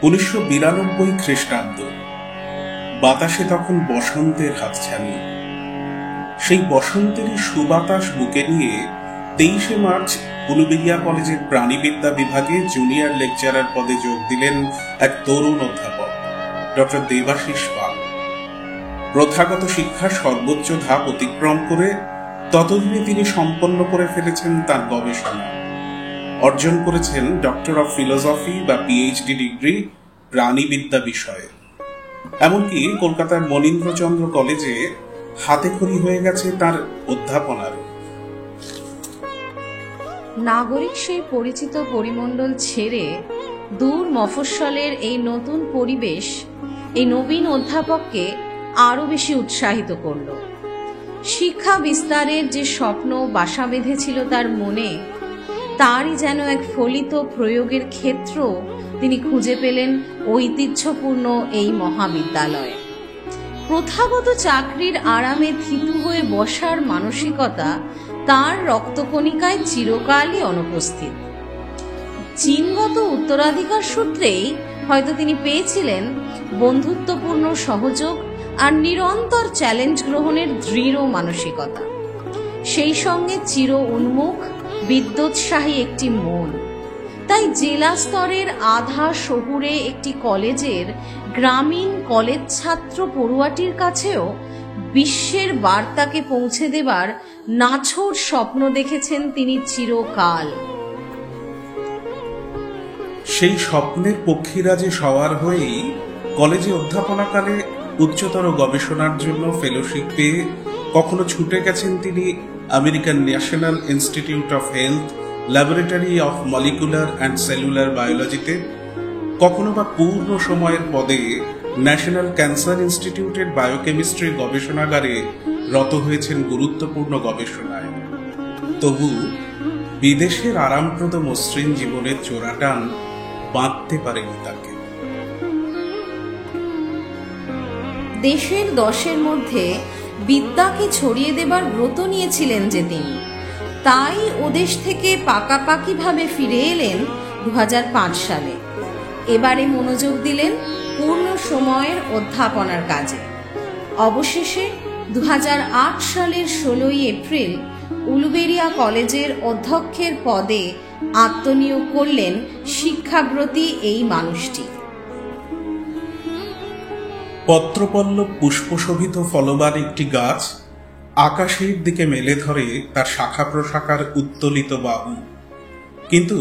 1992 খ্রিস্টাব্দ। বাতাসে তখন বসন্তের হাতছানি। সেই বসন্তেরই সুবাতাস বুকে নিয়ে 23শে মার্চ উলুবেড়িয়া কলেজের প্রাণীবিদ্যা বিভাগে জুনিয়র লেকচারার পদে যোগ দিলেন এক তরুণ অধ্যাপক, ডক্টর দেবাশিস পাল। প্রথাগত শিক্ষার সর্বোচ্চ ধাপ অতিক্রম করে ততদিনে তিনি সম্পন্ন করে ফেলেছেন তার গবেষণা। অর্জন করেছেন ডক্টর অফ ফিলোসফি বা পিএইচডি ডিগ্রি প্রাণীবিদ্যা বিষয়ে। এমনকি কলকাতার মনীন্দ্রচন্দ্র কলেজে হাতেখড়ি হয়ে গেছে তার অধ্যাপনারও। নাগরিক সেই পরিচিত পরিমণ্ডল ছেড়ে দূর মফস্বলের এই নতুন পরিবেশ এই নবীন অধ্যাপককে আরো বেশি উৎসাহিত করল। শিক্ষা বিস্তারের যে স্বপ্ন বাসা বেঁধেছিল তার মনে, তারই যেন এক ফলিত প্রয়োগের ক্ষেত্র তিনি খুঁজে পেলেন ঐতিহ্যপূর্ণ এই মহাবিদ্যালয়ে। প্রথাগত চাকরির আরামে থিতু হয়ে বসার মানসিকতা তার রক্তকণিকায় চিরকালই অনুপস্থিত। জিনগত উত্তরাধিকার সূত্রেই হয়তো তিনি পেয়েছিলেন বন্ধুত্বপূর্ণ সহযোগ আর নিরন্তর চ্যালেঞ্জ গ্রহণের দৃঢ় মানসিকতা, সেই সঙ্গে চির উন্মুখ বিদ্যোৎসাহী একটি মন। তাই জেলা স্তরের আধা শহুরে একটি কলেজের গ্রামীণ কলেজ ছাত্র পড়ুয়াটির কাছেও বিশ্বের বার্তাকে পৌঁছে দেবার নাছোড় স্বপ্ন দেখেছেন তিনি চিরকাল। সেই স্বপ্নের পক্ষীরাজে সওয়ার হয়েই কলেজে অধ্যাপনাকালে উচ্চতর গবেষণার জন্য ফেলোশিপ পেয়ে কখনো ছুটে গেছেন তিনি American National Institute of Health laboratory of molecular and cellular বায়োলজিতে, কখনো বা পূর্ণ সময়ের পদে ন্যাশনাল ক্যান্সার ইনস্টিটিউটের বায়োকেমিস্ট্রি গবেষণাগারে রত হয়েছেন গুরুত্বপূর্ণ গবেষণায়। তবু বিদেশের আরামপ্রদ মসৃণ জীবনের চোরাটান বাঁধতে পারেনি তাকে। দেশের দশের মধ্যে বিদ্যাকে ছড়িয়ে দেবার ব্রত নিয়েছিলেন যে তিনি, তাই ওদেশ থেকে পাকাপাকিভাবে ফিরে এলেন 2005 সালে। এবারে মনোযোগ দিলেন পূর্ণ সময়ের অধ্যাপনার কাজে। অবশেষে 2008 সালের 16ই এপ্রিল উলুবেড়িয়া কলেজের অধ্যক্ষের পদে আত্মনিয়োগ করলেন শিক্ষাব্রতী এই মানুষটি। পত্রপল্লব পুষ্পশোভিত ফলবান একটি গাছ আকাশের দিকে মেলে ধরে তার শাখা প্রশাখার উত্তোলিত বাহু, কিন্তু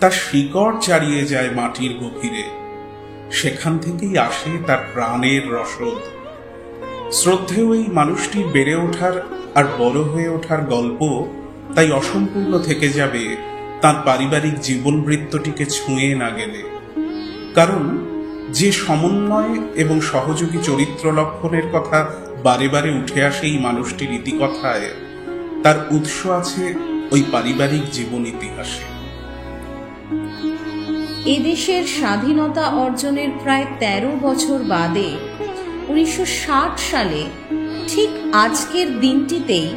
তার শিকড় চাড়িয়ে যায় মাটির গভীরে। সেখান থেকেই আসে তার প্রাণের রসদ। শ্রদ্ধেয় এই মানুষটির বেড়ে ওঠার আর বড় হয়ে ওঠার গল্প তাই অসম্পূর্ণ থেকে যাবে তার পারিবারিক জীবন বৃত্তটিকে ছুঁয়ে না গেলে। কারণ যে সমন্বয় এবং সহযোগী চরিত্র লক্ষণের কথা বারে বারে উঠে আসে এই মানুষটির ইতিকথায়, তার উৎস আছে ওই পারিবারিক জীবন ইতিহাসে। এদেশের স্বাধীনতা অর্জনের প্রায় 13 বছর বাদে 1960 সালে ঠিক আজকের দিনটিতেই,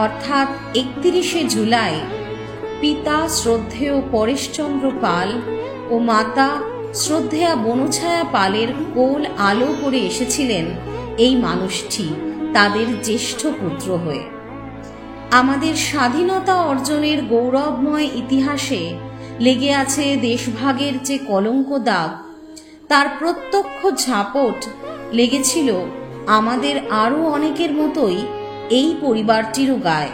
অর্থাৎ 31শে জুলাই, পিতা শ্রদ্ধেয় পরেশচন্দ্র পাল ও মাতা শ্রদ্ধেয়া বনছায়া পালের কোল আলো করে এসেছিলেন এই মানুষটি তাদের জ্যেষ্ঠ পুত্র হয়ে। আমাদের স্বাধীনতা অর্জনের গৌরবময় ইতিহাসে লেগে আছে দেশভাগের যে কলঙ্ক দাগ, তার প্রত্যক্ষ ঝাপট লেগেছিল আমাদের আরও অনেকের মতোই এই পরিবারটিরও গায়ে।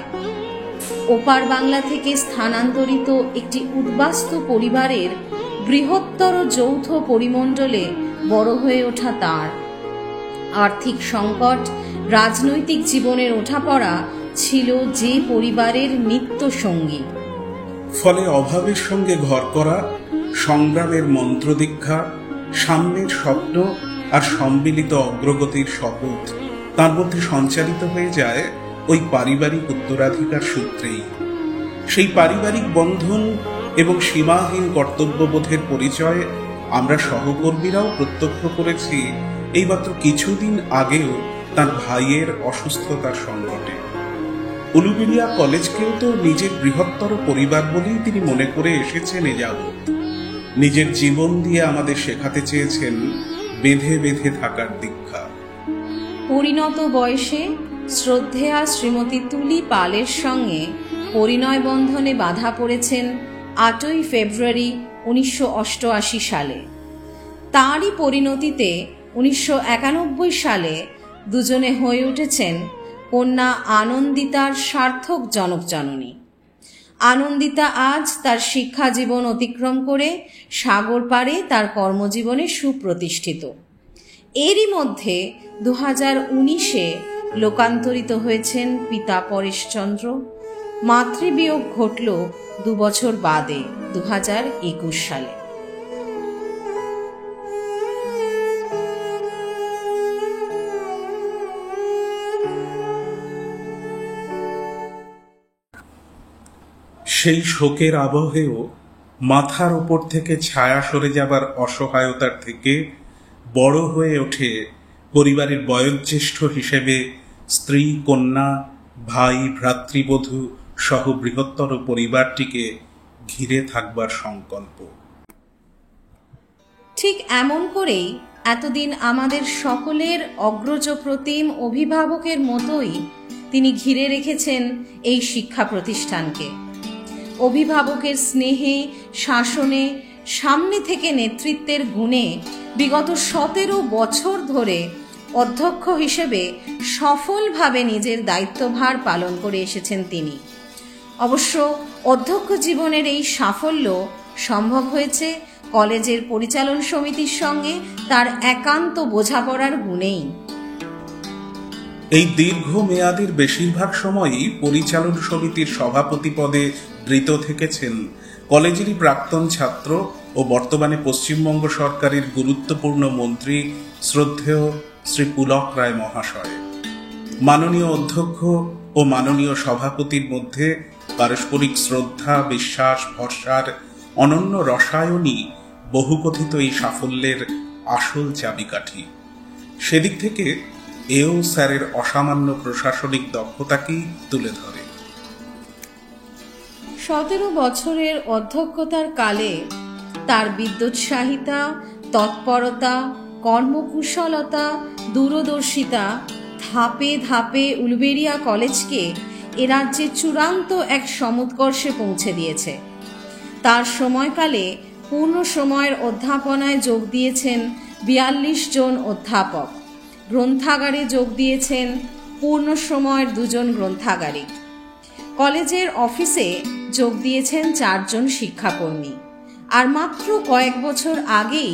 ওপার বাংলা থেকে স্থানান্তরিত একটি উদ্বাস্তু পরিবারের বৃহত্তর যৌথ পরিমণ্ডলে বড় হয়ে ওঠা তার। আর্থিক সংকট, রাজনৈতিক জীবনের ওঠাপড়া ছিল যে পরিবারের নিত্য সঙ্গী। ফলে অভাবের সঙ্গে ঘর করা, সংগ্রামের মন্ত্রদীক্ষা, সামনের স্বপ্ন আর সম্মিলিত অগ্রগতির শপথ তার মধ্যে সঞ্চালিত হয়ে যায় ওই পারিবারিক উত্তরাধিকার সূত্রেই। সেই পারিবারিক বন্ধন এবং সীমাহীন কর্তব্যবোধের পরিচয় আমরা সহকর্মীরাও প্রত্যক্ষ করেছি এইমাত্র কিছুদিন আগেও তার ভাইয়ের অসুস্থতার সংকটে। উলুবেড়িয়া কলেজকেও তো নিজের বৃহত্তর পরিবার বলেই তিনি মনে করে এসেছেন এ যাবৎ। নিজের জীবন দিয়ে আমাদের শেখাতে চেয়েছেন বেঁধে বেঁধে থাকার দীক্ষা। পরিণত বয়সে শ্রদ্ধেয়া শ্রীমতী তুলি পালের সঙ্গে পরিণয় বন্ধনে বাঁধা পড়েছেন 8ই ফেব্রুয়ারি 1988 সালে। তাঁরই পরিণতিতে 1991 সালে দুজনে হয়ে উঠেছেন কন্যা আনন্দিতার সার্থক জনকজননী। আনন্দিতা আজ তার শিক্ষা জীবন অতিক্রম করে সাগর পাড়ে তার কর্মজীবনে সুপ্রতিষ্ঠিত। এরই মধ্যে 2019-এ লোকান্তরিত হয়েছেন পিতা পরেশচন্দ্র। মাতৃবিয়োগ ঘটল 2 বছর বাদে 2021 সালে। সেই শোকের আবহেও মাথার উপর থেকে ছায়া সরে যাবার অসহায়তার থেকে বড় হয়ে ওঠে পরিবারের বয়োজ্যেষ্ঠ হিসেবে স্ত্রী, কন্যা, ভাই, ভ্রাতৃবধূ সহ বৃহত্তর পরিবারটিকে ঘিরে থাকবার সংকল্প। ঠিক এমন করেই এতদিন আমাদের সকলের অগ্রজ প্রতিম অভিভাবকের মতোই তিনি ঘিরে রেখেছেন এই শিক্ষা প্রতিষ্ঠানকে। অভিভাবকের স্নেহে, শাসনে, সামনে থেকে নেতৃত্বের গুণে বিগত 17 বছর ধরে অধ্যক্ষ হিসেবে সফলভাবে নিজের দায়িত্বভার পালন করে এসেছেন তিনি। অবশ্য অধ্যক্ষ জীবনের এই সাফল্য সম্ভব হয়েছে কলেজের পরিচালন সমিতির সঙ্গে তার একান্ত বোঝাপড়ার গুণেই। এই দীর্ঘ মেয়াদের বেশিরভাগ সময়ই পরিচালন সমিতির সভাপতি পদে বৃত থেকেছেন কলেজেরই প্রাক্তন ছাত্র ও বর্তমানে পশ্চিমবঙ্গ সরকারের গুরুত্বপূর্ণ মন্ত্রী শ্রদ্ধেয় শ্রী পুলক রায় মহাশয়। মাননীয় অধ্যক্ষ ও মাননীয় সভাপতির মধ্যে পারস্পরিক শ্রদ্ধা, বিশ্বাস, ভরসার অনন্য রসায়নই বহুকথিত এই সাফল্যের আসল চাবিকাঠি। সেদিক থেকে এও স্যারের অসামান্য প্রশাসনিক দক্ষতাকেই তুলে ধরে। 17 বছরের অধ্যক্ষতার কালে তার বিদ্যোৎসাহিতা, তৎপরতা, কর্মকুশলতা, দূরদর্শিতা ধাপে ধাপে উলুবেড়িয়া কলেজকে এ রাজ্যে চূড়ান্ত এক সমুৎকর্ষে পৌঁছে দিয়েছে। তার সময়কালে পূর্ণ সময়ের অধ্যাপনায় যোগ দিয়েছেন 42 জন অধ্যাপক, গ্রন্থাগারে যোগ দিয়েছেন পূর্ণ সময়ের 2 জন গ্রন্থাগারিক, কলেজের অফিসে যোগ দিয়েছেন 4 জন শিক্ষাকর্মী, আর মাত্র কয়েক বছর আগেই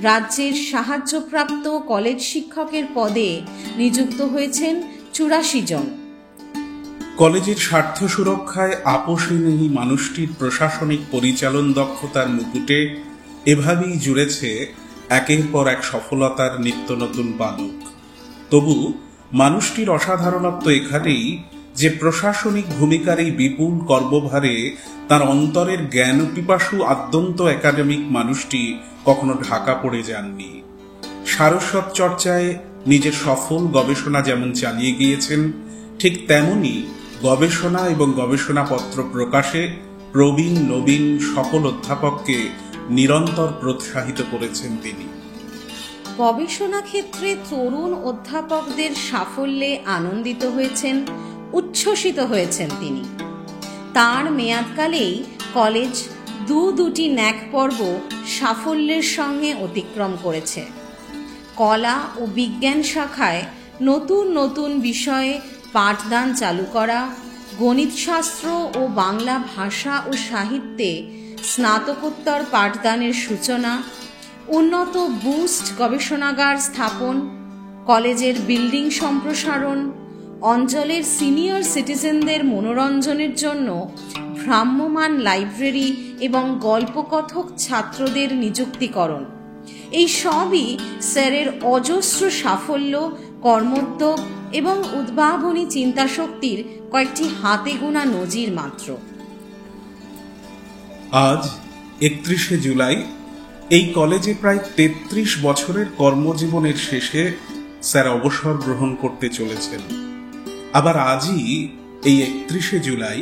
রাজ্যের সাহায্যপ্রাপ্ত কলেজ শিক্ষকের পদে নিযুক্ত হয়েছেন 84 জন। কলেজের স্বার্থ সুরক্ষায় আপোষহীন এই মানুষটির প্রশাসনিক পরিচালন দক্ষতার মুকুটে এভাবেই জুড়েছে একের পর এক সফলতার নিত্য নতুন বালক। তবু মানুষটির অসাধারণত্ব এখানেই যে প্রশাসনিক ভূমিকার এই বিপুল কর্মভারে তার অন্তরের জ্ঞান পিপাসু আদ্যন্ত একাডেমিক মানুষটি কখনো ঢাকা পড়ে যাননি। সারস্বত চর্চায় নিজের সফল গবেষণা যেমন চালিয়ে গিয়েছেন, ঠিক তেমনি গবেষণা এবং গবেষণাপত্র প্রকাশে প্রবীণ নবীন সকল অধ্যাপককে নিরন্তর প্রোৎসাহিত করেছেন তিনি। গবেষণা ক্ষেত্রে তরুণ অধ্যাপকদের সাফল্যে আনন্দিত হয়েছেন, উচ্ছ্বসিত হয়েছেন তিনি। তার মেয়াদকালেই কলেজ দুটি ন্যাক পর্ব সাফল্যের সঙ্গে অতিক্রম করেছে। কলা ও বিজ্ঞান শাখায় নতুন নতুন বিষয়ে পাঠদান চালু করা, গণিতশাস্ত্র ও বাংলা ভাষা ও সাহিত্যে স্নাতকোত্তর পাঠদানের সূচনা, উন্নত বুস্ট গবেষণাগার স্থাপন, কলেজের বিল্ডিং সম্প্রসারণ, অঞ্চলের সিনিয়র সিটিজেনদের মনোরঞ্জনের জন্য ভ্রাম্যমাণ লাইব্রেরি এবং গল্পকথক ছাত্রদের নিযুক্তিকরণ, এই সবই স্যারের অজস্র সাফল্য, কর্মোদ্যোগ এবং উদ্ভাবনী চিন্তাশক্তির কয়েকটি হাতে গোনা নজির মাত্র। আজ 31শে জুলাই এই কলেজে প্রায় 33 বছরের কর্মজীবনের শেষে স্যার অবসর গ্রহণ করতে চলেছেন। আবার আজই এই 31শে জুলাই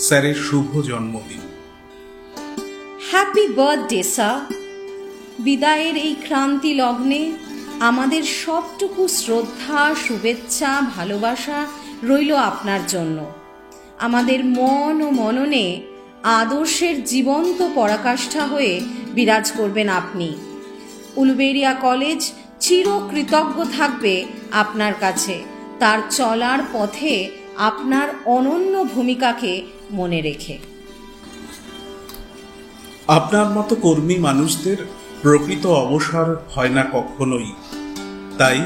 স্যারের শুভ জন্মদিন। Happy birthday sir. বিদায়ের এই ক্রান্তি লগ্নে আমাদের সবটুকু শ্রদ্ধা, শুভেচ্ছা, ভালোবাসা রইল আপনার জন্য। আমাদের মন ও মননে আদর্শের জীবন্ত পরাকাষ্ঠা হয়ে বিরাজ করবেন আপনি। উলুবেড়িয়া কলেজ চিরকৃতজ্ঞ থাকবে আপনার কাছে, তার চলার পথে আপনার অনন্য ভূমিকাকে মনে রেখে। আপনার মতো কর্মী মানুষদের প্রকৃত অবসর হয় না কখনোই। তাই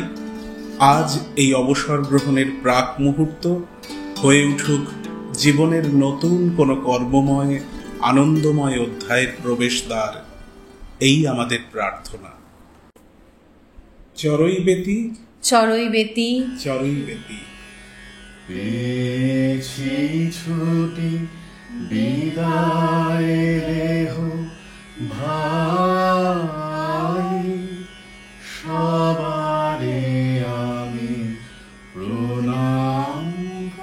আজ এই অবসর গ্রহণের প্রাক মুহূর্ত হয়ে উঠুক জীবনের নতুন কোনো কর্মময়, আনন্দময় অধ্যায়ের প্রবেশদ্বার, এই আমাদের প্রার্থনা। চরৈবেতি চরৈবেতি চরৈবেতি। পেয়েছি ছুটি বিদায় দেহ ভাই, সবারে আমি প্রণাম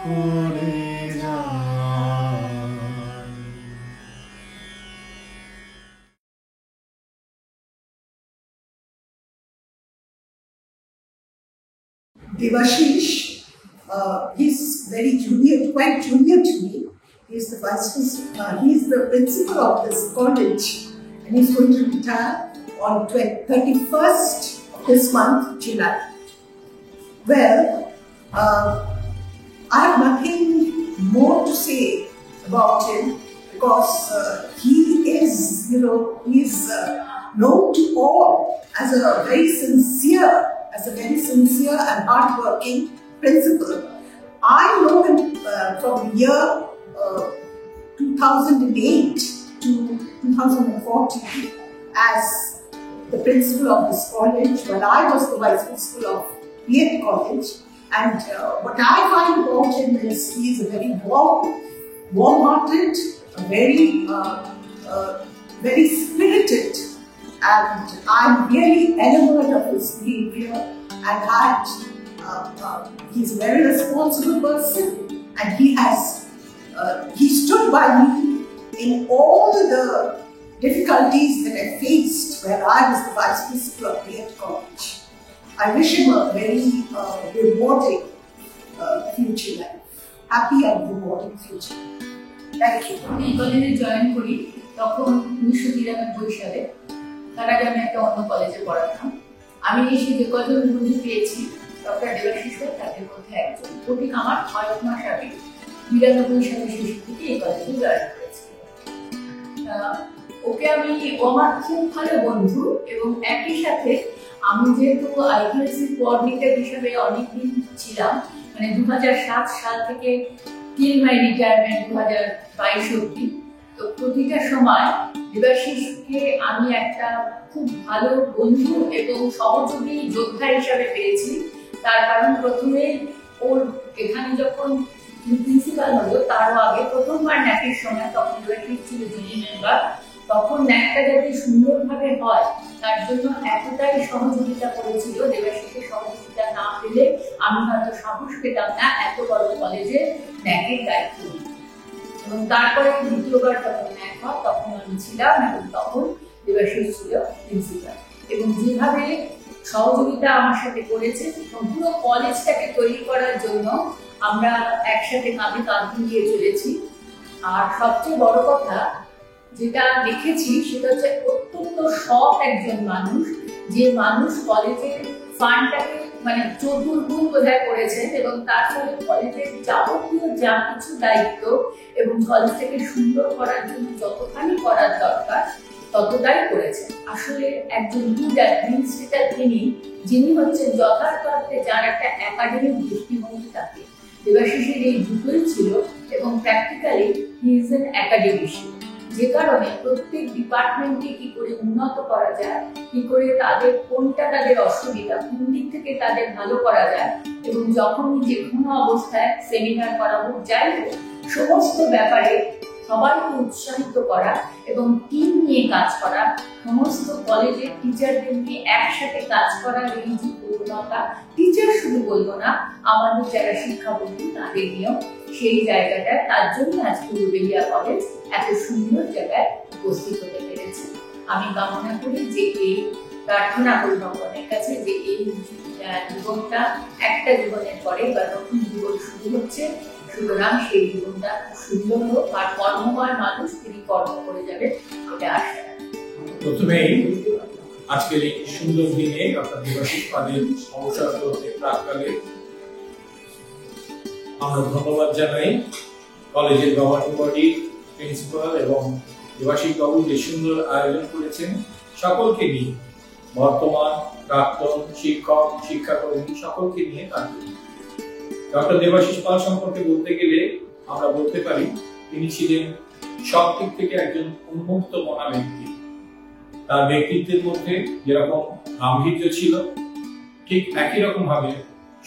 করে যাই। Devashish, he's very junior, quite junior to me. He's the principal of this college, and he's going to retire on 31st of this month, July. Well, I have nothing more to say about him because he is, he's known to all as a very sincere and hardworking principal. I know him from the year 2008 to 2014 as the principal of this college when I was the vice principal of Piet College. And what I find about him is he is a very warm-hearted, very spirited, and I'm really enamored of his behavior. And he's a very responsible person, and he stood by me in all the difficulties that I faced when I was the vice principal of Piet College. I wish him a very rewarding future life, happy and rewarding future. Thank you. এই কলেজে join করি তখন 1993 সালে। তার আগে আমি একটা অন্য কলেজে পড়াতাম। আমি এসে যে কজন বন্ধু পেয়েছি, ডক্টর দেবাশিস তাদের মধ্যে একজন। ঠিক আমার 6 মাস আগে 92 সালে শেষ থেকে এই কলেজে জয়েন করেছি। ও আমার খুব ভালো বন্ধু, এবং একই সাথে আমি যেহেতু আইকিউএসসি কোঅর্ডিনেটর হিসেবে অনেকদিন ছিলাম, মানে 2007 সাল থেকে টিল মাই রিটায়ারমেন্ট 2022 অব্দি, তো প্রতিটা সময় দেবাশিসকে আমি একটা খুব ভালো বন্ধু এবং সহযোগী যোদ্ধা হিসাবে পেয়েছি। তার কারণ প্রথমে ওর এখানে যখন প্রিন্সিপাল হলো, তারও আগে প্রথমবার ন্যাকের সময় তখন দেবাশিস ছিল জুনিয়র মেম্বার, তখন ন্যাকটা যাতে সুন্দরভাবে হয় তার জন্য এতটাই সহযোগিতা করেছিল। দেবাশিসের সহযোগিতা না পেলে আমি হয়তো সাহস পেতাম না এত বড় কলেজে ন্যাকের দায়িত্ব নিতে। এবং তারপরে দ্বিতীয়বার যখন ন্যাক হয় তখন আমি ছিলাম, এবং তখন দেবাশিস ছিল প্রিন্সিপাল। এবং যেভাবে সহযোগিতা আমার সাথে করেছে, পুরো কলেজটাকে তৈরি করার জন্য আমরা একসাথে কাঁধে কাঁধ মিলিয়ে চলেছি। আর সবচেয়ে বড় কথা যেটা দেখেছি সেটা হচ্ছে অত্যন্ত সৎ একজন মানুষ, যে মানুষ কলেজের ফান্ডটাকে মানে চতুর্গুণ বোধহয় করেছেন, এবং তার ফলে কলেজের যাবতীয় যা কিছু দায়িত্ব এবং কলেজটাকে সুন্দর করার জন্য যতখানি করার দরকার ততটাই করেছেন। আসলে একজন গুড অ্যাডমিনিস্ট্রেটর যিনি হচ্ছেন যথার্থ অর্থে যার একটা একাডেমিক দৃষ্টিভঙ্গি থাকে। দেবাশিসের এই দুটোই ছিল, এবং practically he is an academician, যে কারণে প্রত্যেক ডিপার্টমেন্টকে কি করে উন্নত করা যায়, কি করে কোনটা তাদের অসুবিধা, কোন দিক থেকে তাদের ভালো করা যায়, এবং যখনই যে কোনো অবস্থায় সেমিনার করা হোক, যাই হোক, সমস্ত ব্যাপারে সবাইকে উৎসাহিত করা এবং টিম নিয়ে কাজ করা, সমস্ত কলেজের টিচারদের নিয়ে একসাথে কাজ করার এই যে প্রবণতা, টিচার শুধু বলবো না, আমাদের যারা শিক্ষাবন্ধু তাদের নিয়েও সেই জায়গাটা, তার জন্য আজকে উলুবেড়িয়া কলেজ এত সুন্দর জায়গায় উপস্থিত হতে পেরেছে। আমি কামনা করি যে এই প্রার্থনা করি ভগবানের কাছে যে এই জীবনটা একটা জীবনের পরে বা নতুন জীবন শুরু হচ্ছে, সুতরাং সেই জীবনটা সুন্দর হোক আর কর্মময় মানুষ তিনি কর্ম করে যাবে, এটা আশা। প্রথমেই আজকের এই সুন্দর দিনে ডক্টর দেবাশিস পালের অবসর গ্রহণের প্রাক্কালে আমরা ধন্যবাদ জানাই কলেজের গভর্নিং বডি, প্রিন্সিপাল এবং দেবাশিস বাবু যে সুন্দর আয়োজন করেছেন সকলকে নিয়ে, বর্তমান প্রাক্তন শিক্ষক শিক্ষাকর্মী সকলকে নিয়ে কাজ করি। ডক্টর দেবাশিস পাল সম্পর্কে বলতে গেলে আমরা বলতে পারি তিনি ছিলেন সব দিক থেকে একজন উন্মুক্ত মনা ব্যক্তি। তার ব্যক্তিত্বের মধ্যে যেরকম গাম্ভীর্য ছিল, ঠিক একই রকম ভাবে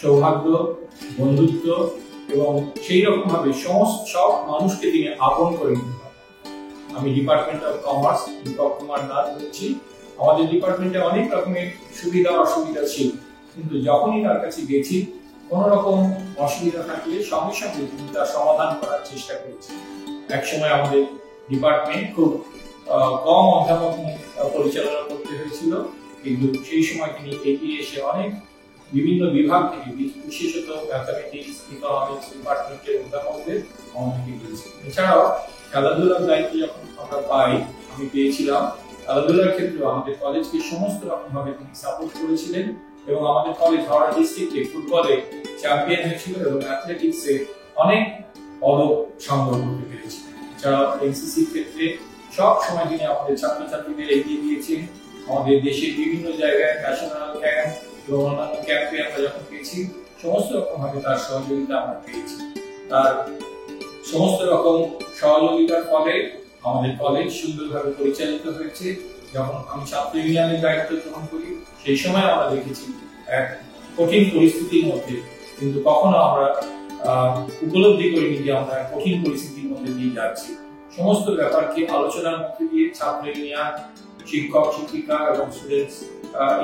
সৌহার্দ্য, বন্ধুত্ব এবং সেই রকম ভাবে সব মানুষকে তিনি আপন করে নিতে। আমি department of commerce Dipak Kumar Nath বলছি। আমাদের ডিপার্টমেন্টে অনেক রকমের সুবিধা অসুবিধা ছিল, কিন্তু যখনই তার কাছে গেছি কোন রকম অসুবিধা থাকলে সঙ্গে সঙ্গে তিনি তার সমাধান করার চেষ্টা করেছেন। একসময় আমাদের ডিপার্টমেন্ট খুব কম অধ্যাপক পরিচালনা করতে হয়েছিল, কিন্তু সেই সময় তিনি এগিয়ে এসে অনেক বিভিন্ন বিভাগ থেকে, বিশেষত ম্যাথামেটিক্স, ইকোনমিক্স ডিপার্টমেন্টের অধ্যাপকদের আমাদেরকে দিয়েছেন। এছাড়াও খেলাধুলার দায়িত্ব যখন আমরা পাই, আমি পেয়েছিলাম, খেলাধুলার ক্ষেত্রে আমাদের কলেজকে সমস্ত রকম ভাবে তিনি সাপোর্ট করেছিলেন এবং আমাদের কলেজ হাওড়া ডিস্ট্রিক্টে ফুটবলে চ্যাম্পিয়ন হয়েছিল এবং অ্যাথলেটিক্সে অনেক পদক সংগ্রহ করতে পেরেছিল। এছাড়াও এনসিসির ক্ষেত্রে সব সময় তিনি আমাদের ছাত্রছাত্রীদের এগিয়ে দিয়েছেন। আমাদের দেশের বিভিন্ন জায়গায় ন্যাশনাল ক্যাম্প এবং অন্যান্য ক্যাম্পে আমরা যখন পেয়েছি, সমস্ত রকম ভাবে তার সহযোগিতা আমরা পেয়েছি। তার সমস্ত রকম সহযোগিতার ফলে আমাদের কলেজ সুন্দরভাবে পরিচালিত হয়েছে। যখন আমি ছাত্র ইউনিয়নের দায়িত্ব গ্রহণ করি, সেই সময় আমরা দেখেছি এক কঠিন পরিস্থিতির মধ্যে, কিন্তু কখনো আমরা উপলব্ধি করিনি যে আমরা কঠিন পরিস্থিতির মধ্যে দিয়ে যাচ্ছি। সমস্ত ব্যাপারকে আলোচনার মধ্যে দিয়ে ছাত্র ইউনিয়ন, শিক্ষক শিক্ষিকা এবং স্টুডেন্টস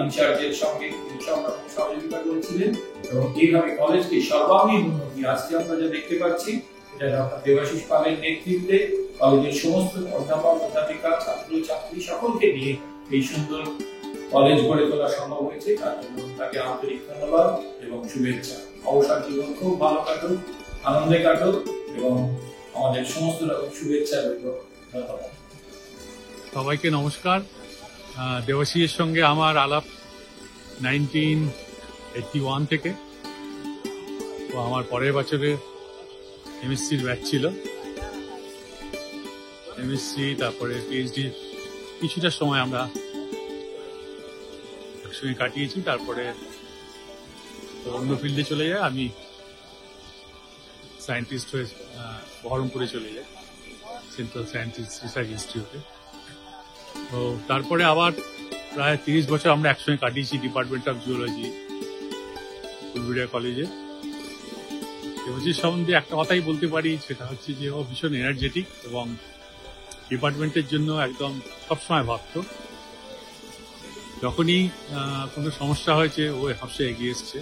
ইনচার্জের সঙ্গে তিনি সব রকম সহযোগিতা করেছিলেন এবং এইভাবে কলেজকে সর্বাঙ্গীন উন্নতি আজকে আমরা যা দেখতে পাচ্ছি, এটা ডক্টর দেবাশিস পালের নেতৃত্বে কলেজের সমস্ত অধ্যাপক অধ্যাপিকা, ছাত্র ছাত্রী সকলকে নিয়ে এই সুন্দর কলেজ গড়ে তোলা সম্ভব হয়েছে। তার জন্য তাকে আন্তরিক ধন্যবাদ এবং শুভেচ্ছা। অবসর জীবন খুব ভালো কাটুক, আনন্দে কাটুক এবং আমাদের সমস্ত রকম শুভেচ্ছা রইল। ধন্যবাদ। সবাইকে নমস্কার। দেবাশিসের সঙ্গে আমার আলাপ 1981 থেকে। তো আমার পরের বছরে এমএসসির ব্যাচ ছিল। এমএসসি তারপরে পিএইচডি কিছুটা সময় আমরা একসঙ্গে কাটিয়েছি। তারপরে অন্য ফিল্ডে চলে যায়, আমি সায়েন্টিস্ট হয়ে বহরমপুরে চলে যাই, সেন্ট্রাল সায়েন্টিস্ট রিসার্চ ইনস্টিটিউটে। তো তারপরে আবার প্রায় 30 বছর আমরা একসঙ্গে কাটিয়েছি ডিপার্টমেন্ট অফ জিওলজি, ফুলবিড়িয়া কলেজে। দেবাশিস সম্বন্ধে একটা কথাই বলতে পারি, সেটা হচ্ছে যে ও ভীষণ এনার্জেটিক এবং ডিপার্টমেন্টের জন্য একদম সবসময় ভাবতো। যখনই কোনো সমস্যা হয়েছে ও সবসময় এগিয়ে এসছে।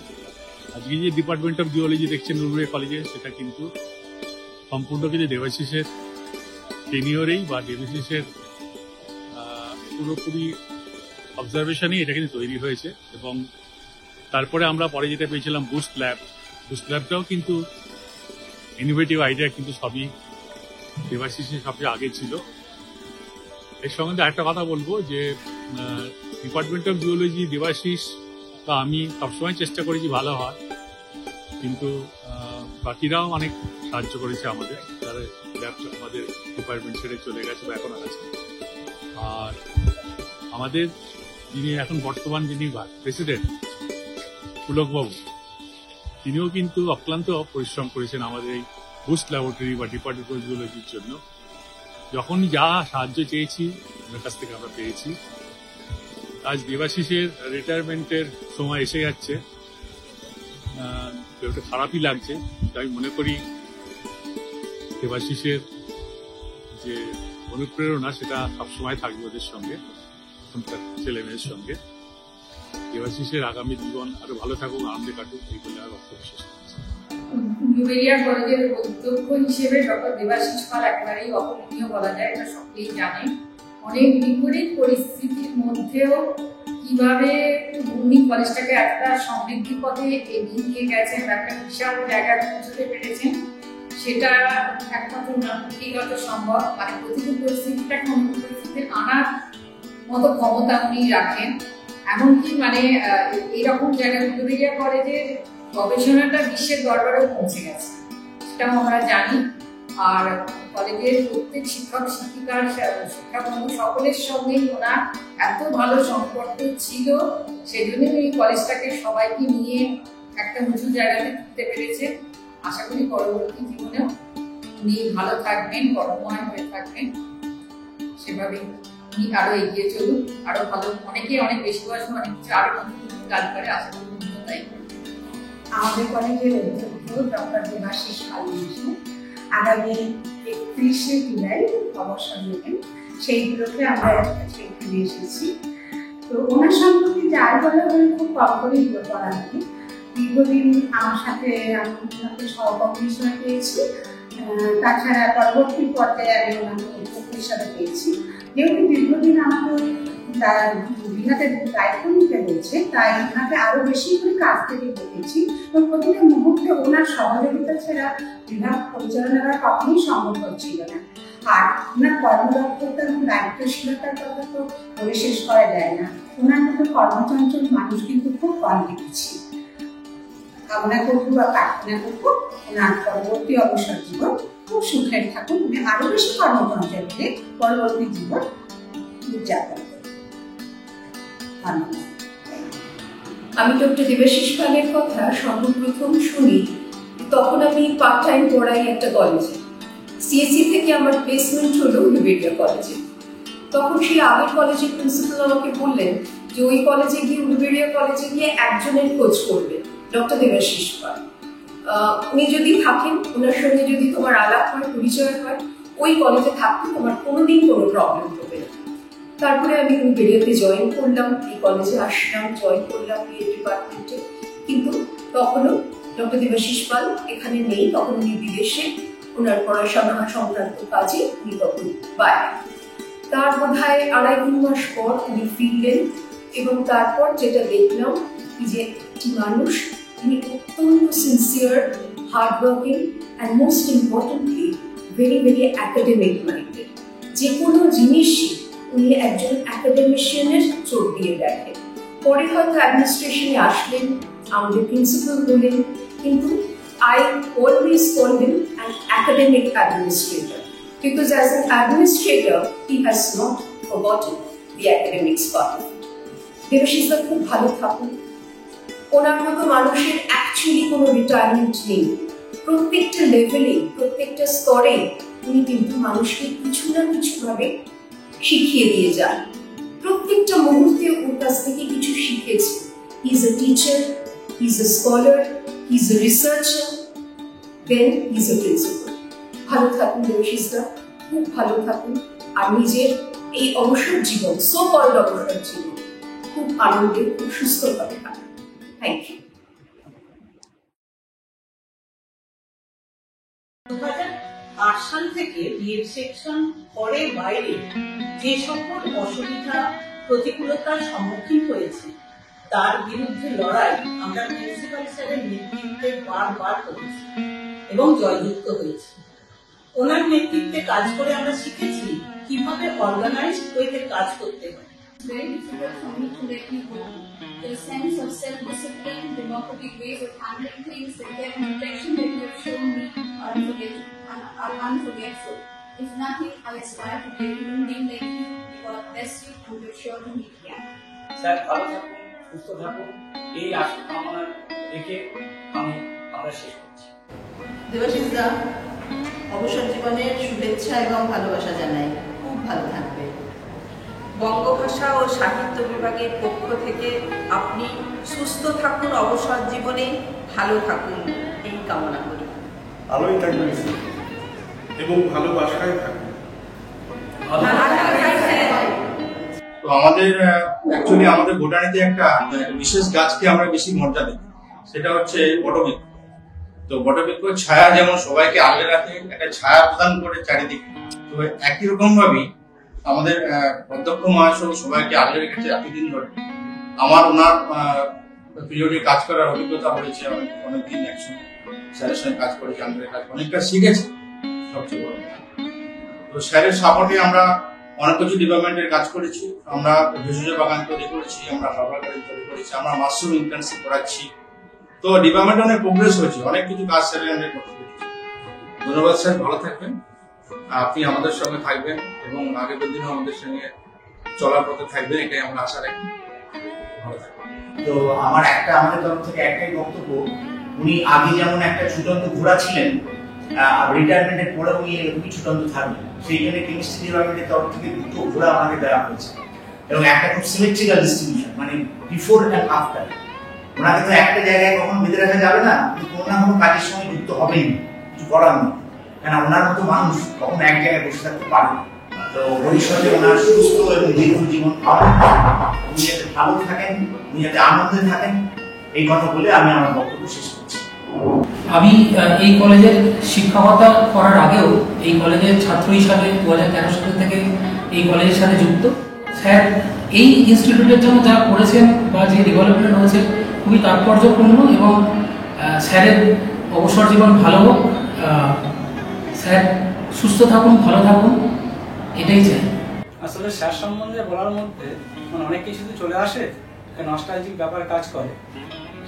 আজকে যে ডিপার্টমেন্ট অফ জিওলজি দেখছেন ফুলবিড়িয়া কলেজে, সেটা কিন্তু সম্পূর্ণ কিছু দেবাশিসের টেনিওরেই বা দেবাশিসের পুরোপুরি অবজারভেশনেই এটা কিন্তু তৈরি হয়েছে। এবং তারপরে আমরা পরে যেটা পেয়েছিলাম বুস্ট ল্যাবটাও কিন্তু ইনোভেটিভ আইডিয়া, কিন্তু সবই দেবাশিসের সবচেয়ে আগে ছিল। এর সম্বন্ধে একটা কথা বলবো যে ডিপার্টমেন্ট অফ জিওলজি দেবাশিস বা আমি সবসময় চেষ্টা করেছি ভালো হয়, কিন্তু বাকিরাও অনেক সাহায্য করেছে আমাদের, যারা আমাদের ডিপার্টমেন্ট ছেড়ে চলে গেছে বা এখন আছে। আর আমাদের যিনি এখন বর্তমান যিনি প্রেসিডেন্ট পুলকবাবু, তিনিও কিন্তু অক্লান্ত পরিশ্রম করেছেন আমাদের এই বুস্ট ল্যাবরেটরি বা ডিপার্টমেন্ট অফ জিওলজির জন্য। যখন যা সাহায্য চেয়েছি ওনার কাছ থেকে আমরা পেয়েছি। আজ দেবাশিসের রিটায়ারমেন্টের সময় এসে যাচ্ছে, একটু খারাপই লাগছে। আমি মনে করি দেবাশিসের যে অনুপ্রেরণা সেটা সবসময় থাকবে ওদের সঙ্গে, এখনকার ছেলে মেয়ের সঙ্গে। দেবাশিসের আগামী জীবন আরো ভালো থাকুক, আনন্দে কাটুক, এই বলে আর বক্তব্য শেষ করছি। ফুলবিড়িয়া কলেজের অধ্যক্ষ হিসেবে ডক্টর দেবাশিস পাল একেবারেই অতুলনীয় বলা যায়, এটা সকলেই জানেন। অনেক বিপরীত পরিস্থিতির মধ্যেও কিভাবে উনি কলেজটাকে একটা সমৃদ্ধি পথে এগিয়ে নিয়ে গেছেন, একটা বিশাল জায়গায় পৌঁছতে পেরেছেন, সেটা একমাত্র ওনার ব্যক্তিগত সম্ভব। মানে প্রতিটি পরিস্থিতিটাকে অন্য পরিস্থিতিতে আনার মতো ক্ষমতা উনি রাখেন। এমনকি মানে এইরকম জায়গায় উত্তরীয় কলেজের গবেষণাটা বিশ্বের দরবারেও পৌঁছে গেছে, সেটাও আমরা জানি। আর কলেজের প্রত্যেক শিক্ষক শিক্ষিকার শিক্ষাবন্ধু সকলের সঙ্গেই ওনার এত ভালো সম্পর্ক ছিল, সেজন্যই এই কলেজটাকে সবাইকে নিয়ে একটা উঁচু জায়গাতে তুলতে পেরেছে। আশা করি পরবর্তী জীবনেও উনি ভালো থাকবেন, কর্মময় হয়ে থাকবেন, সেভাবে উনি আরো এগিয়ে চলুন, আরো ভালো, অনেকে অনেক বেশি বয়স, অনেক কিছু আরো নতুন কাজ করে। আশা করি তাই আমাদের কলেজের অধ্যক্ষ ডক্টর দেবাশিস পাল আগামী 31শে জুলাই অবসর নেবেন, সেইগুলোকে আমরা আজকে এখানে এসেছি। তো ওনার সম্পর্কে যার বলা হলে খুব কম করে বলা হয়। দীর্ঘদিন আমার সাথে আমি ওনাকে সহকর্মী হিসেবে পেয়েছি, তাছাড়া পরবর্তী পর্যায়ে আমি ওনাকে অধ্যক্ষ হিসাবে পেয়েছি। যেহেতু দীর্ঘদিন আমাকে বিভাগের দায়িত্ব নিতে হয়েছে, তাই ওনাকে আরো বেশি করে কাজ থেকে দেখেছি এবং প্রতিটা মুহূর্তে ওনার সহযোগিতা ছাড়া বিভাগ পরিচালনা করা কখনোই সম্ভব হচ্ছিল না। আর ওনার কর্মদক্ষতা এবং দায়িত্বশীলতার কথা তো বলে শেষ করা যায় না। ওনার মতো কর্মচঞ্চল মানুষ কিন্তু খুব কম দেখেছি। কামনা করবো বা প্রার্থনা করবো ওনার পরবর্তী অবসর জীবন খুব সুখের থাকুন, উনি আরো বেশি কর্মচঞ্চল হয়ে পরবর্তী জীবন উদযাপন করবেন। আমি ডক্টর দেবাশিস পালের কথা সর্বপ্রথম শুনি তখন আমি পার্ট টাইম পড়াই একটা কলেজে। সিএসসি থেকে আমার প্লেসমেন্ট হলো উলুবেড়িয়া কলেজে। তখন সেই আগের কলেজের প্রিন্সিপাল আমাকে বললেন যে ওই কলেজে গিয়ে, উলুবেড়িয়া কলেজে গিয়ে একজনের খোঁজ করবে, ডক্টর দেবাশিস পাল। উনি যদি থাকেন, ওনার সঙ্গে যদি তোমার আলাপ হয়, পরিচয় হয়, ওই কলেজে থাকতে তোমার কোনোদিন কোনো প্রবলেম হবে না। তারপরে আমি উলুবেড়িয়াতে জয়েন করলাম, এই কলেজে আসলাম, জয়েন করলাম বিএড ডিপার্টমেন্টে। কিন্তু তখনও ডক্টর দেবাশিস পাল এখানে নেই, তখন উনি বিদেশে, ওনার পড়াশোনা সংক্রান্ত কাজে উনি তখন বাইরে। তার বোধহয় 2.5-3 মাস পর উনি ফিরলেন এবং তারপর যেটা দেখলাম যে একটি মানুষ, তিনি অত্যন্ত sincere, hardworking and most importantly very very academic minded. যে কোনো জিনিসই উনি একজন অ্যাকাডেমিশিয়ানের চোখ দিয়ে দেখেন। পরে হয়তো অ্যাডমিনিস্ট্রেশনে আসলেন, আমাদের প্রিন্সিপাল হলেন, কিন্তু I always call him an academic administrator because as an administrator he has not forgotten the academics part of it. Debashis দা খুব ভালো থাকুন। ওনার মতো মানুষের অ্যাকচুয়ালি কোনো রিটায়ারমেন্ট নেই। প্রত্যেকটা লেভেলে, প্রত্যেকটা স্তরে উনি কিন্তু মানুষকে কিছু না কিছুভাবে শিখিয়ে দিয়ে যান। প্রত্যেকটা মুহূর্তে ওর কাছ থেকে কিছু শিখেছি। He is a teacher, he is a scholar, he is a researcher, then he is a principal. ভালো থাকুন দেবাশিস দা, খুব ভালো থাকুন। আর নিজের এই অবসর জীবন, সো কল্ড অবসর জীবন, খুব আনন্দে, খুব সুস্থভাবে কাটান। Thank you. 2008 সাল থেকে বিএড সেকশন পরের বাইরে যে সকল অসুবিধা, প্রতিকূলতার সম্মুখীন হয়েছে তার বিরুদ্ধে লড়াই আমরা প্রিন্সিপাল স্যারের নেতৃত্বে বারবার করেছি এবং জয়যুক্ত হয়েছি। ওনার নেতৃত্বে কাজ করে আমরা শিখেছি কিভাবে অর্গানাইজড ওয়েতে কাজ করতে হয়। very difficult for me to let you go. The sense of self-discipline, democratic ways of handling things, the care and protection that you have shown me are unforgettable. If nothing, I aspire to be a human being like you. God bless you, and we're sure to meet again. Sir ভালো থাকুন, সুস্থ থাকুন, এই আশা কামনা রেখে আমরা শেষ করছি। দেবাশিস দা, অবসর জীবনের শুভেচ্ছা এবং ভালোবাসা জানাই। খুব ভালো থাকবে। বঙ্গভাষা ও সাহিত্য বিভাগের পক্ষ থেকে আপনি সুস্থ থাকুন, অবসর জীবনে ভালো থাকুন, এই কামনা করি। ভালোই থাকবেন এবং ভালোবাসায় থাকুন। তো আমাদের অ্যাকচুয়ালি আমাদের বোটানিতে একটা বিশেষ গাছকে আমরা বেশি মর্যাদা দিই, সেটা হচ্ছে বটবৃক্ষ। তো বটবৃক্ষ ছায়া যেমন সবাইকে আগলে রাখে, একটা ছায়া প্রদান করে চারিদিকে, তো একই রকম ভাবেই আমাদের অধ্যক্ষ মহাশয় সবাইকে আগলে রেখেছে এতদিন ধরে। আমার ওনার পিরিয়ডে কাজ করার অভিজ্ঞতা হয়েছে, অনেকদিন একসঙ্গে স্যারের সঙ্গে কাজ করেছি, আন্দোলনের কাজ অনেক কাজ শিখেছি। সবচেয়ে বড় তো স্যারের সাপোর্টে আমরা অনেক কিছু ডিপার্টমেন্টের কাজ করেছি। আমরা ভেষজ বাগান তৈরি করেছি, আমরা রাবার গাড়ি তৈরি করেছি, আমরা মাশরুম ইন্টার্নশিপ করাচ্ছি। তো ডিপার্টমেন্টে অনেক প্রোগ্রেস হয়েছে, অনেক কিছু কাজ স্যারের আমরা করতে পেরেছি। ধন্যবাদ স্যার, ভালো থাকবেন। আপনি আমাদের সঙ্গে থাকবেন এবং আগের দিনও আমাদের সঙ্গে চলার পথে থাকবেন, এটাই আমরা আশা রাখি। ভালো থাকবেন। তো আমাদের তরফ থেকে একটাই বক্তব্য, উনি আগে যেমন একটা ছুটন্ত ঘোড়া ছিলেন, রিটায়ারমেন্টের পরে উনি এরকমই ছুটন্ত থাকবেন। সেই জন্য কেমিস্ট্রি ডিপার্টমেন্টের তরফ থেকে দুটো ঘোড়া আমাকে দেওয়া হয়েছে এবং একটা খুব সিমেট্রিক্যাল ডিস্ট্রিবিউশন, মানে বিফোর অ্যান্ড আফটার। ওনাকে তো একটা জায়গায় কখনো বেঁধে রাখা যাবে না, কোনো না কোনো কাজের সঙ্গে যুক্ত হবেই, কিছু করার নেই। কেন ওনার মতো মানুষ কখনো এক জায়গায় বসে থাকতে পারে না। তো ভবিষ্যতে ওনার সুস্থ এবং দীর্ঘ জীবন পাবেন, উনি যাতে ভালো থাকেন, উনি যাতে আনন্দে থাকেন, এই কথা বলে আমি আমার বক্তব্য শেষ করছি। আমি এই কলেজের শিক্ষকতা করার আগেও এই কলেজের ছাত্র হিসাবে 2013 সাল থেকে এই কলেজের সাথে যুক্ত। স্যার এই ইনস্টিটিউটের জন্য যা করেছেন বা যে ডেভেলপমেন্ট হয়েছে খুবই তাৎপর্যপূর্ণ এবং স্যারের অবসর জীবন ভালো হোক, স্যার সুস্থ থাকুন, ভালো থাকুন, এটাই চাই। আসলে স্যার সম্বন্ধে বলার মধ্যে অনেক কিছু তো চলে আসে, নস্টালজিক ব্যাপার কাজ করে।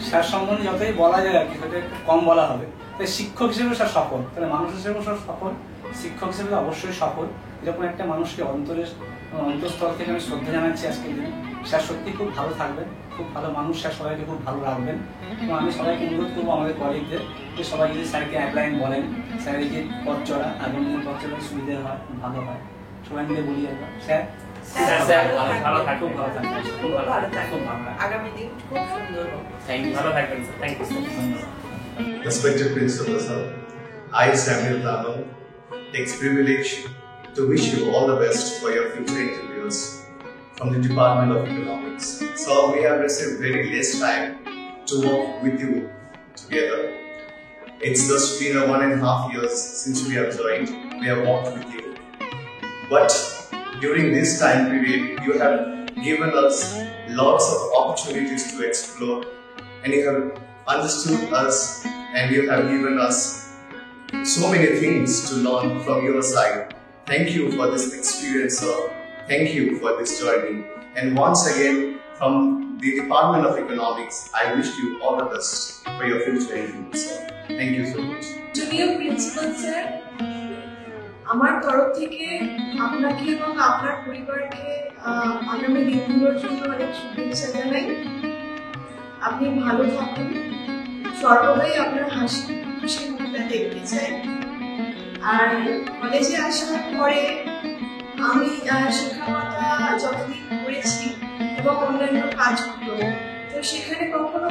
স্যার সম্বন্ধে যতই বলা যায় আর কি, সেটা একটু কম বলা হবে। তাই শিক্ষক হিসেবে স্যার সফল, তাহলে মানুষ হিসেবেও স্যার সফল, শিক্ষক হিসেবে অবশ্যই সফল। এরকম একটা মানুষকে অন্তঃস্থল থেকে আমি শ্রদ্ধা জানাচ্ছি আজকের দিনে। স্যার সত্যি খুব ভালো থাকবেন, খুব ভালো মানুষ, স্যার সবাইকে খুব ভালো রাখবেন। এবং আমি সবাইকে অনুরোধ করবো আমাদের কলিগদের যে সবাই যদি স্যারকে এক লাইন বলেন, স্যারের যে পথ চড়া আগামী দিনের পথ চড়া সুবিধা হয়, ভালো হয়, সবাই মিলে বলি একবার স্যার ভালো থাকুন, ভালো থাকবেন, খুব ভালো থাকবেন, খুব ভালো আগামী দিন খুব সুন্দর হবে। থ্যাংক ইউ, ভালো থাকবেন sir, thank you sir. Respected Principal Sir, I, Samuel Tano, takes privilege to wish you all the best for your future interviews from the Department of Economics. So we have received very less time to work with you together. It's just been 1.5 years since we have joined. We have worked with you. But during this time period, you have given us lots of opportunities to explore, and you have understood us, and you have given us so many things to learn from your side. Thank you for this experience, sir. Thank you for this journey. And once again, from the Department of Economics, I wish you all the best for your future endeavors, sir. Thank you so much. Junior Principal Sir, আমার তরফ থেকে আপনাকে এবং আপনার পরিবারকে আগামী দিনগুলোর জন্য অনেক শুভেচ্ছা জানাই। আপনি ভালো থাকুন, সর্বদাই আপনার হাসি খুশি মুখটা দেখতে চাই। আর কলেজে আসার পরে আমি শিক্ষকতা যতদিন করেছি এবং অন্যান্য কাজগুলো, তো সেখানে কখনো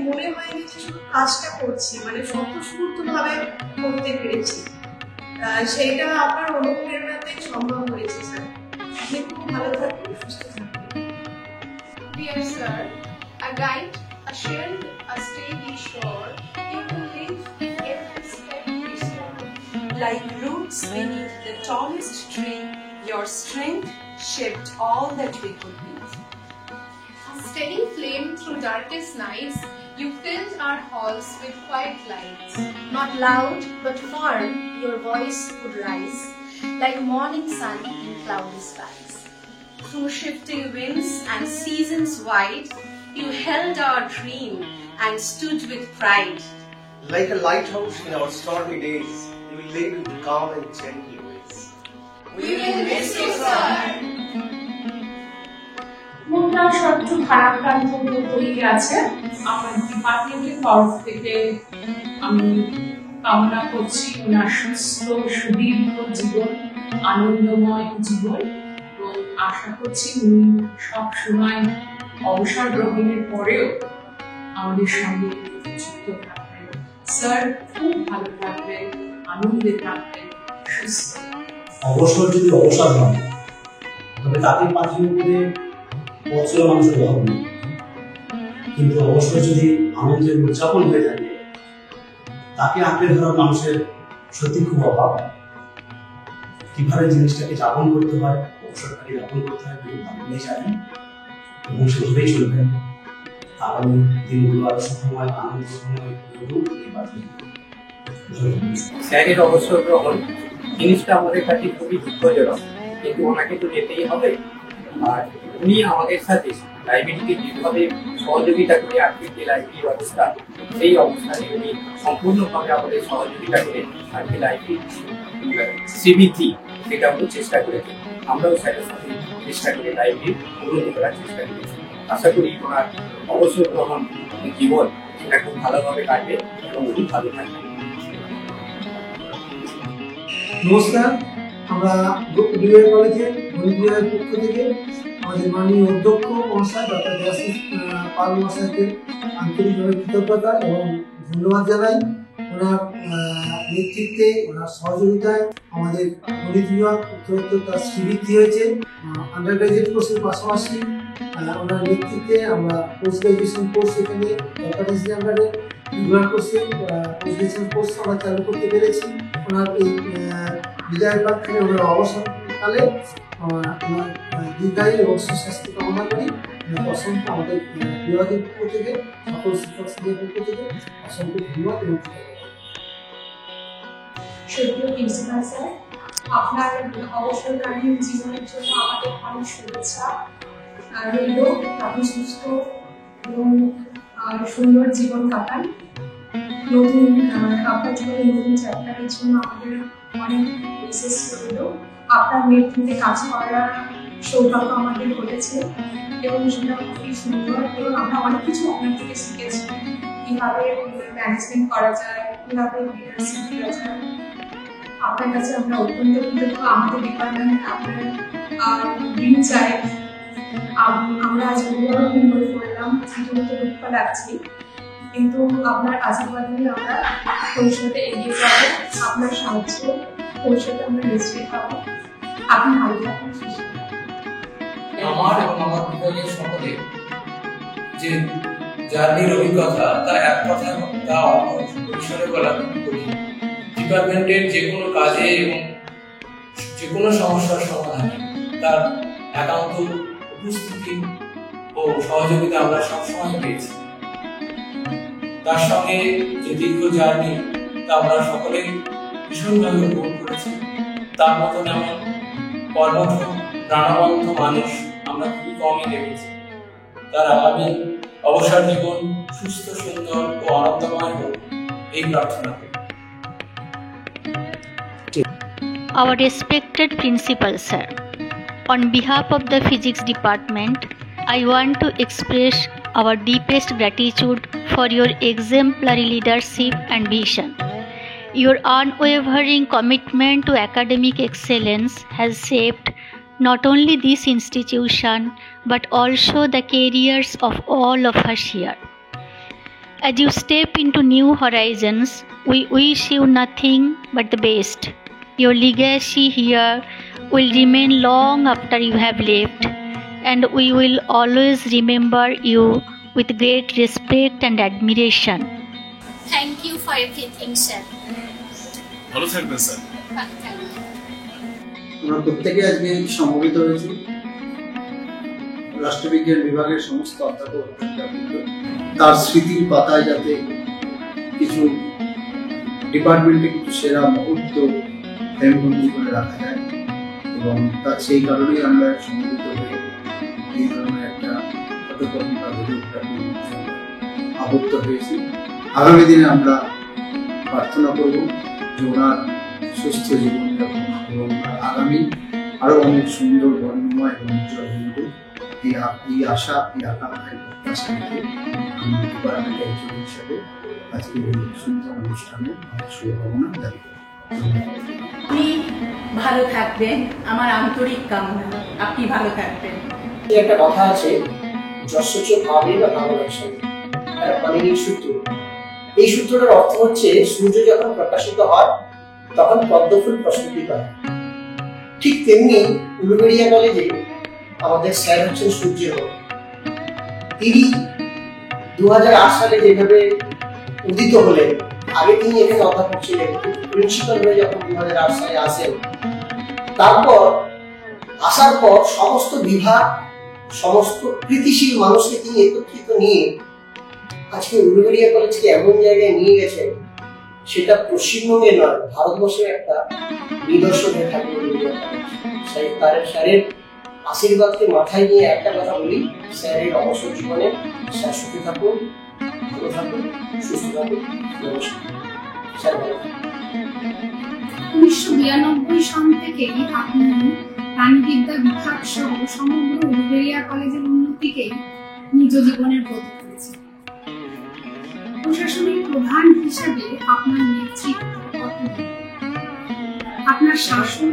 মনে হয়নি যে শুধু কাজটা করছি, স্বতঃস্ফূর্তভাবে করতে পেরেছি। সেইটা আপনার অনুপ্রেরণাতেই সম্ভব হয়েছে স্যার। আপনি খুব ভালো থাকুন, সুস্থ থাকুন। Dear sir, a guide, a shield, a steady shore, you will live every step we soar. Like roots beneath the tallest tree, your strength shaped all that we could be. A steady flame through darkest nights, you filled our halls with quiet lights. Not loud, but firm, your voice would rise, like morning sun in cloudy skies. Through shifting winds and seasons wide, you held our dream and stood with pride. Like a lighthouse in our stormy days, you will live in calm and gentle ways. We will miss you, sir. মনটা একটু ভারাক্রান্ত হয়ে আছে। আমার ডিপার্টমেন্টের তরফ থেকে আমি কামনা করছি ওনার সুস্থ সুদীর্ঘ জীবন, আনন্দময় জীবন, এবং আশা করছি উনি সব সময় অবসর গ্রহণের পরেও আমাদের সঙ্গে যুক্ত থাকবেন। স্যার খুব ভালো থাকবেন, আনন্দে থাকবেন, সুস্থ। অবসর যদি অবসর হয় তবে তাকে পাঠিয়ে করে বছর মানুষের অভাব নেই, কিন্তু অবসর যদি আনন্দের উদযাপন হয়ে থাকে তাকে আঁকড়ে ধরার মানুষের সত্যি খুব অভাব। কিভাবে জিনিসটাকে যাপন করতে হয় অবসরকারী যাপন করতে হয় কিন্তু ভালোই জানেন এবং সেভাবেই চলবেন। আগামী দিনগুলো আরো সুখময় আনন্দময় করুন এই বার্তা। স্যারের অবসর গ্রহণ জিনিসটা আমাদের কাছে খুবই দুঃখজনক, কিন্তু ওনাকে তো যেতেই হবে। আর উনি আমাদের সাথে লাইব্রেরিকে যেভাবে সহযোগিতা করে আজকের যে লাইব্রেরি ব্যবস্থা, সেই অবস্থানে উনি সম্পূর্ণভাবে আমাদের সহযোগিতা করে আজকে লাইব্রেরি সিবিটি সেটা আমরা চেষ্টা করেছি। আমরাও স্যারের সাথে চেষ্টা করে লাইব্রেরি উন্নতি করার চেষ্টা করেছি। আশা করি ওনার অবসর গ্রহণ জীবন সেটা খুব ভালোভাবে কাটবে এবং উনি ভালো থাকবেন। নমস্কার, আমরা ডিবিআর কলেজের গণিত বিভাগের পক্ষ থেকে আমাদের মাননীয় অধ্যক্ষ মহাশয় ডক্টর দেবাশিস পাল মহাশয়কে আন্তরিকভাবে কৃতজ্ঞতা এবং ধন্যবাদ জানাই। ওনার নেতৃত্বে, ওনার সহযোগিতায় আমাদের গণিত বিভাগ উত্তরোত্তর তার শ্রীবৃদ্ধি হয়েছে। আন্ডার গ্রাজুয়েট কোর্সের পাশাপাশি ওনার নেতৃত্বে আমরা পোস্ট গ্রাজুয়েশন কোর্স এখানে ডক্টর আন্ডারে রেগুলার কোর্সে পোস্ট গ্রাজুয়েশন কোর্স আমরা চালু করতে পেরেছি। ওনার এই বিদায়ের প্রার্থনে ওনার অবসরকালে ওনার দীর্ঘায়ু এবং সুস্বাস্থ্য কামনা করি। অসংখ্য আমাদের বিভাগের পক্ষ থেকে, সকল শিক্ষক শ্রেণীর পক্ষ থেকে অসংখ্য ধন্যবাদ এবং শ্রদ্ধেয় প্রিন্সিপাল স্যার, আপনার অবসরকালীন জীবনের জন্য আমাদের অনেক শুভেচ্ছা রইল। আপনি সুস্থ এবং সুন্দর জীবন কাটান। নতুন আপনার জীবনে নতুন চ্যাপ্টারের জন্য আমাদের অনেক বিশেষ রইল। আপনার নেতৃত্বে কাজ করার সৌভাগ্য আমাদের ঘটেছে এবং সেটা খুবই সুন্দর এবং আমরা অনেক কিছু আপনার থেকে শিখেছি, কীভাবে ম্যানেজমেন্ট করা যায়, কীভাবে লিডারশিপ করা যায়। আপনার কাছে আমরা অত্যন্ত কৃতজ্ঞ। আমাদের ডিপার্টমেন্ট আপনার ঋণ চাই। আমরা আজ অভিভাবক করে পড়লাম, জীবনে দুঃখ লাগছে, কিন্তু আপনার আশীর্বাদ নিয়ে আমরা ভবিষ্যতে এগিয়ে যাব। আপনার সাহায্য ভবিষ্যতে আমরা নিশ্চয়ই পাবো। আপনি ভালো থাকুন। আমার এবং আমার বিভাগের সকলে যে জার্নির অভিজ্ঞতা তা এক কথা তা অন্য পরিসরে বলা কঠিন। ডিপার্টমেন্টের যে কোনো কাজে এবং যে কোনো সমস্যার সমাধানে তার একান্ত উপস্থিতি ও সহযোগিতা আমরা সবসময় পেয়েছি। তার সঙ্গে যে দীর্ঘ জার্নি তা আমরা সকলেই ভীষণভাবে উপভোগ করেছি। তার মতন এমন কর্মঠ প্রাণবন্ত মানুষ আমরা খুবই কমই দেখেছি। তার আগামী অবসর জীবন সুস্থ, সুন্দর ও আনন্দময় হোক এই প্রার্থনা করি। Our respected principal sir, on behalf of the physics department, I want to express our deepest gratitude for your exemplary leadership and vision. Your unwavering commitment to academic excellence has shaped not only this institution but also the careers of all of us here. As you step into new horizons, we wish you nothing but the best. Your legacy here will remain long after you have left, and we will always remember you with great respect and admiration. Thank you for everything, sir. ভালো থাকবেন sir. আমরা প্রত্যেকে আজকে সমবেত হয়েছি। রাষ্ট্রবিজ্ঞান বিভাগের সমস্ত অধ্যাপক তার স্মৃতির পাতায় যাতে কিছু ডিপার্টমেন্টে কিছু সেরা মুহূর্ত ফ্রেমবন্দি করে রাখা যায় এবং তার সেই কারণেই আমরা সমবেত হয়ে এই ধরনের একটা ফটোকপি বা ভিডিওগ্রাফি আবদ্ধ হয়েছি। আগামী দিনে আমরা প্রার্থনা করব যে ওনার সুস্থ জীবনযাপন এবং আগামী আরো অনেক সুন্দর বর্ণময় এবং উজ্জ্বল হিন্দু এই আশা, এই আকাঙ্ক্ষায় প্রত্যাশা রেখে আমি ডিপার্টমেন্টের একজন হিসাবে আজকে এই সুন্দর অনুষ্ঠানে শুভকামনা জানাই। আপনি ভালো থাকবেন, আমার আন্তরিক কামনা আপনি ভালো থাকবেন। একটা কথা আছে, যশস্য ভাবে বা ভালোবাসা, একটা পানির সূত্র। এই সূত্রটার অর্থ হচ্ছে সূর্য যখন প্রকাশিত হয় তখন পদ্মফুল প্রস্ফুটিত হয়। ঠিক তেমনি উলুবেড়িয়া কলেজে আমাদের স্যার হচ্ছেন সূর্যের মতো। তিনি 2008 সালে যেভাবে উদিত হলেন, আগে তিনি এখানে অধ্যাপক ছিলেন, প্রিন্সিপাল হয়ে যখন 2008 সালে আসেন, তারপর আসার পর সমস্ত বিভাগ, সমস্ত কৃতিশীল মানুষকে তিনি একত্রিত নিয়ে আজকে উলুবেড়িয়া কলেজকে এমন জায়গায় নিয়ে গেছেন, সেটা পশ্চিমবঙ্গে নয়, ভারতবর্ষের একটা নিদর্শন হয়ে থাকবে উলুবেড়িয়া কলেজ। স্যারের আশীর্বাদকে মাথায় নিয়ে একটা কথা বলি, স্যারের অবসর জীবনে স্যার সুখে থাকুন, ভালো থাকুন, সুস্থ থাকুন। নমস্কার স্যার, ভালো থাকুন। 1992 সাল থেকেই আপনি প্রাণীবিদ্যা বিভাগ সহ সমগ্র উলুবেড়িয়া কলেজের উন্নতিকে নিজ জীবনের ব্রত করেছেন। প্রশাসনিক প্রধান হিসেবে আপনার নেতৃত্ব, আপনার শাসন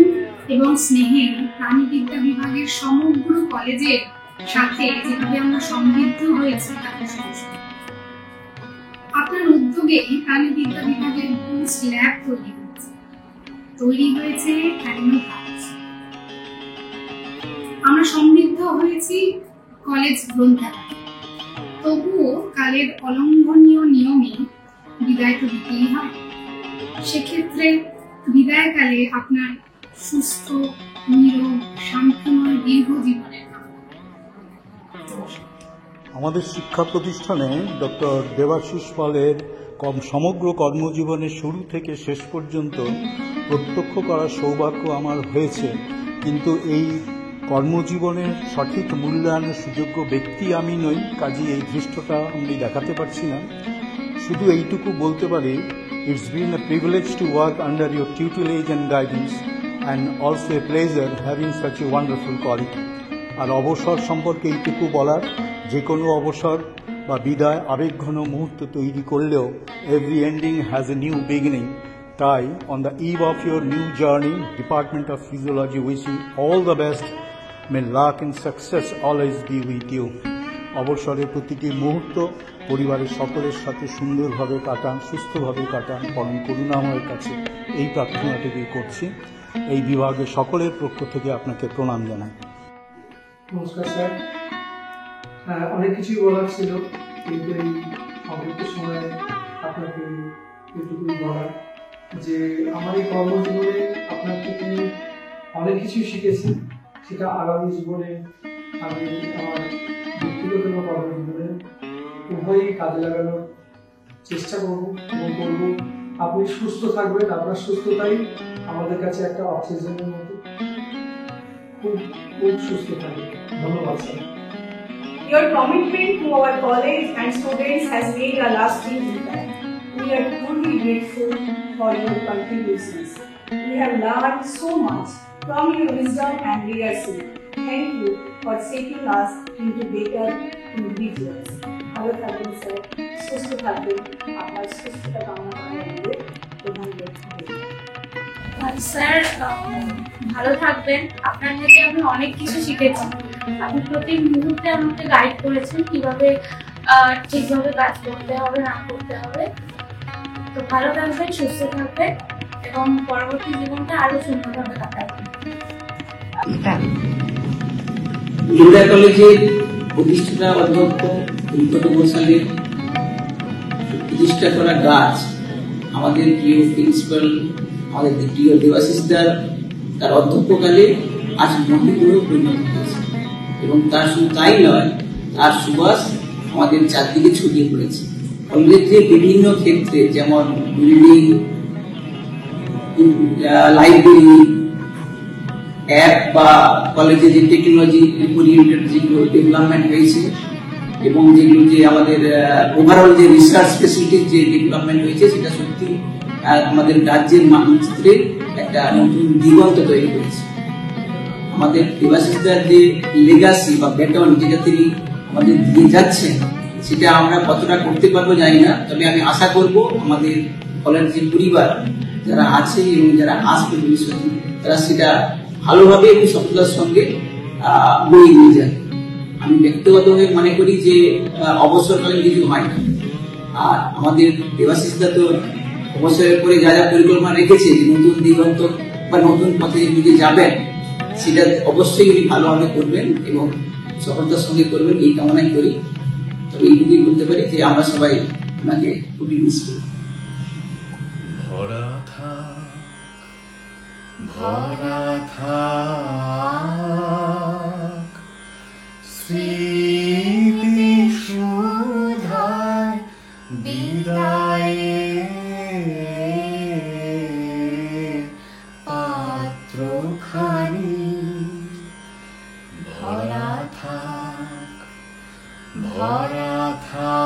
এবং স্নেহে প্রাণীবিদ্যা বিভাগের সমগ্র কলেজের সাথে যেভাবে আমরা সমৃদ্ধ হয়েছি তা প্রশংসনীয়। আপনার উদ্যোগে প্রাণীবিদ্যা বিভাগের বুস্ট ল্যাব তৈরি হয়েছে অ্যানিমাল হাউস। আমরা সমৃদ্ধ হয়েছি কলেজ গ্রন্থাগারে। তবুও কালের অলঙ্ঘনীয় নিয়মে বিদায় তো দিতেই হয়। সেক্ষেত্রে বিদায়কালে আপনার সুস্থ, নীরব, শান্তিময় দীর্ঘ জীবনের আমাদের শিক্ষা প্রতিষ্ঠানে ডক্টর দেবাশিস পালের সমগ্র কর্মজীবনের শুরু থেকে শেষ পর্যন্ত প্রত্যক্ষ করার সৌভাগ্য আমার হয়েছে, কিন্তু এই কর্মজীবনের সঠিক মূল্যায়নের সুযোগ্য ব্যক্তি আমি নই, কাজে এই দৃষ্টটা আমি দেখাতে পারছি না। শুধু এইটুকু বলতে পারি, it's been a privilege to work under your tutelage and guidance and also a pleasure having such a wonderful quality. আর অবসর সম্পর্কে এইটুকু বলার, যে কোনো অবসর বা বিদায় আবেগঘন মুহূর্ত তৈরি করলেও every ending has a new beginning. তাই on the eve of your new journey, department of physiology wish you all the best. May luck and success always be with you. অবসরের প্রতিটি মুহূর্ত পরিবারের সকলের সাথে সুন্দরভাবে কাটান, সুস্থভাবে কাটান, পরম করুণাময়ের কাছে এই প্রার্থনাটুকুই করছি। এই বিভাগের সকলের পক্ষ থেকে আপনাকে প্রণাম জানাই। নমস্কার স্যার। অনেক কিছুই বলার ছিল, কিন্তু এই সংক্ষিপ্ত সময়ে আপনাকে এটুকুই বলার যে আমার এই কর্মজীবনে আপনার থেকে অনেক কিছুই শিখেছি। সেটা আগামী জীবনে আমি আমার ব্যক্তিগত এবং কর্মজীবনে উভয়ই কাজে লাগানোর চেষ্টা করব এবং করব। আপনি সুস্থ থাকবেন, আপনার সুস্থতাই আমাদের কাছে একটা অক্সিজেনের মতো। খুব খুব সুস্থ থাকবেন। ধন্যবাদ sir. Your commitment to our college and students has made a lasting impact. We are truly grateful for your contributions. We have learned so much from your wisdom and leadership. Thank you for shaping us into better individuals. ভালো থাকবেন sir, সুস্থ থাকবেন। আপনার সুস্থতা কামনা করে আমাদের প্রধান স্যার ভালো থাকবেন। আপনার থেকে আমি অনেক কিছু শিখেছি। আপনি প্রতি মুহূর্তে আমাকে গাইড করেছেন কিভাবে ঠিকভাবে কাজ করতে হবে, না করতে হবে। তো ভালো থাকবেন, সুস্থ থাকবেন এবং পরবর্তী জীবনটা আরো সুন্দরভাবে কাটাবেন। উলুবেড়িয়া কলেজের প্রতিষ্ঠাতা অধ্যক্ষ সালের প্রতিষ্ঠা করা গাছ আমাদের প্রিয় প্রিন্সিপাল, আমাদের প্রিয় দেবাশিস দার তার অধ্যক্ষকালে আজ মহিপুরে পরিণত হয়েছে এবং তার শুধু তাই নয়, তার সুবাস আমাদের চারদিকে ছড়িয়ে পড়েছে। কলেজের বিভিন্ন ক্ষেত্রে, যেমন বিল্ডিং, লাইব্রেরি, অ্যাপ বা কলেজে যে টেকনোলজি ওরিয়েন্টেড যেগুলো ডেভেলপমেন্ট হয়েছে এবং যেগুলো যে আমাদের ওভারঅল যে রিসার্চ ফেসিলিটির যে ডেভেলপমেন্ট হয়েছে, সেটা সত্যি আমাদের রাজ্যের মানচিত্রে একটা নতুন দিগন্ত তৈরি করেছে। আমাদের দেবাশিসদার যে লেগাসি বা বেটন যেটা তিনি আমাদের দিয়ে যাচ্ছেন, সেটা আমরা কতটা করতে পারবো জানি না, তবে আমি আশা করব আমাদের কলেজের পরিবার যারা আছে এবং যারা আসবে ভবিষ্যতে, তারা সেটা ভালোভাবে এবং সফলতার সঙ্গে বয়ে নিয়ে যায়। আমি ব্যক্তিগতভাবে মনে করি যে অবসরকালীন কিছু হয় না, আর আমাদের দেবাশিসদা তো অবসরের পরে যা যা পরিকল্পনা রেখেছে যে নতুন দিগন্ত বা নতুন পথে দিকে যাবেন, সেটা অবশ্যই উনি ভালোভাবে করবেন এবং সফলতার সঙ্গে করবেন, এই কামনাই করি। তবে এইটুকুই বলতে পারি যে আমরা সবাই ওনাকে খুবই মিস করি। ভরা থাক ভরা থাক ভরা থাক